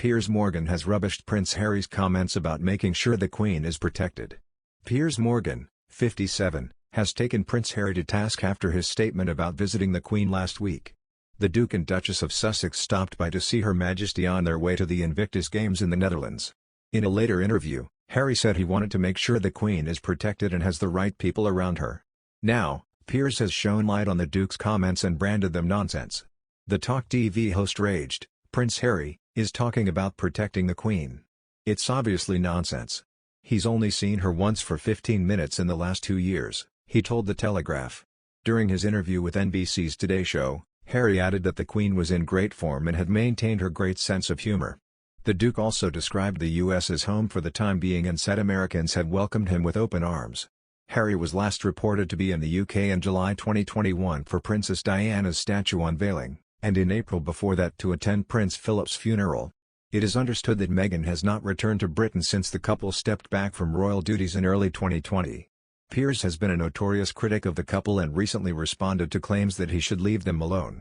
Piers Morgan has rubbished Prince Harry's comments about making sure the Queen is protected. Piers Morgan, 57, has taken Prince Harry to task after his statement about visiting the Queen last week. The Duke and Duchess of Sussex stopped by to see Her Majesty on their way to the Invictus Games in the Netherlands. In a later interview, Harry said he wanted to make sure the Queen is protected and has the right people around her. Now, Piers has shone light on the Duke's comments and branded them nonsense. The TalkTV host raged, "Prince Harry is talking about protecting the Queen. It's obviously nonsense. He's only seen her once for 15 minutes in the last 2 years," he told the Telegraph. During his interview with NBC's Today Show, Harry added that the Queen was in great form and had maintained her great sense of humor. The Duke also described the US as home for the time being and said Americans had welcomed him with open arms. Harry was last reported to be in the UK in July 2021 for Princess Diana's statue unveiling, and in April before that to attend Prince Philip's funeral. It is understood that Meghan has not returned to Britain since the couple stepped back from royal duties in early 2020. Piers has been a notorious critic of the couple and recently responded to claims that he should leave them alone.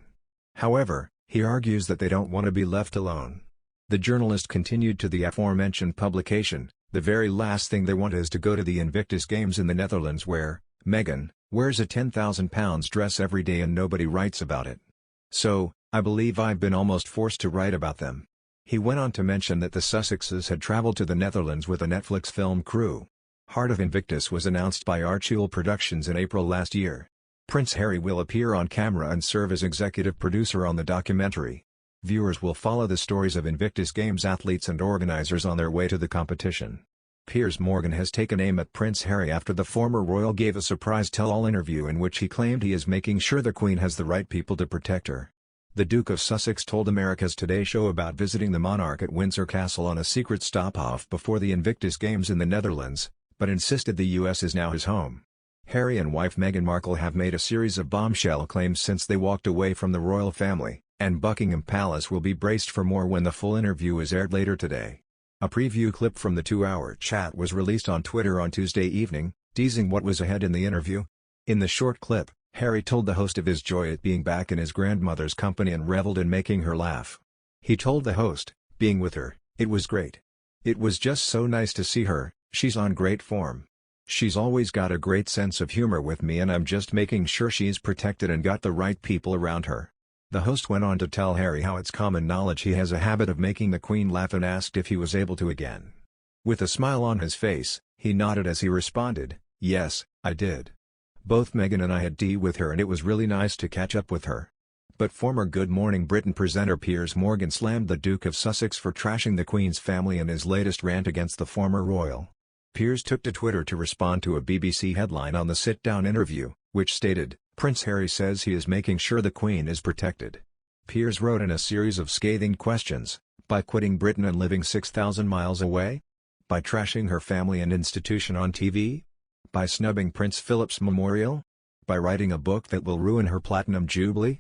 However, he argues that they don't want to be left alone. The journalist continued to the aforementioned publication, "The very last thing they want is to go to the Invictus Games in the Netherlands where Meghan wears a £10,000 dress every day and nobody writes about it. So, I believe I've been almost forced to write about them." He went on to mention that the Sussexes had travelled to the Netherlands with a Netflix film crew. Heart of Invictus was announced by Archie Productions in April last year. Prince Harry will appear on camera and serve as executive producer on the documentary. Viewers will follow the stories of Invictus Games athletes and organizers on their way to the competition. Piers Morgan has taken aim at Prince Harry after the former royal gave a surprise tell-all interview in which he claimed he is making sure the Queen has the right people to protect her. The Duke of Sussex told America's Today Show about visiting the monarch at Windsor Castle on a secret stop-off before the Invictus Games in the Netherlands, but insisted the US is now his home. Harry and wife Meghan Markle have made a series of bombshell claims since they walked away from the royal family, and Buckingham Palace will be braced for more when the full interview is aired later today. A preview clip from the 2-hour chat was released on Twitter on Tuesday evening, teasing what was ahead in the interview. In the short clip, Harry told the host of his joy at being back in his grandmother's company and reveled in making her laugh. He told the host, "Being with her, it was great. It was just so nice to see her, she's on great form. She's always got a great sense of humor with me and I'm just making sure she's protected and got the right people around her." The host went on to tell Harry how it's common knowledge he has a habit of making the Queen laugh and asked if he was able to again. With a smile on his face, he nodded as he responded, "Yes, I did. Both Meghan and I had tea with her and it was really nice to catch up with her." But former Good Morning Britain presenter Piers Morgan slammed the Duke of Sussex for trashing the Queen's family in his latest rant against the former royal. Piers took to Twitter to respond to a BBC headline on the sit-down interview, which stated, "Prince Harry says he is making sure the Queen is protected." Piers wrote in a series of scathing questions, by quitting Britain and living 6,000 miles away? By trashing her family and institution on TV? By snubbing Prince Philip's memorial? By writing a book that will ruin her platinum jubilee?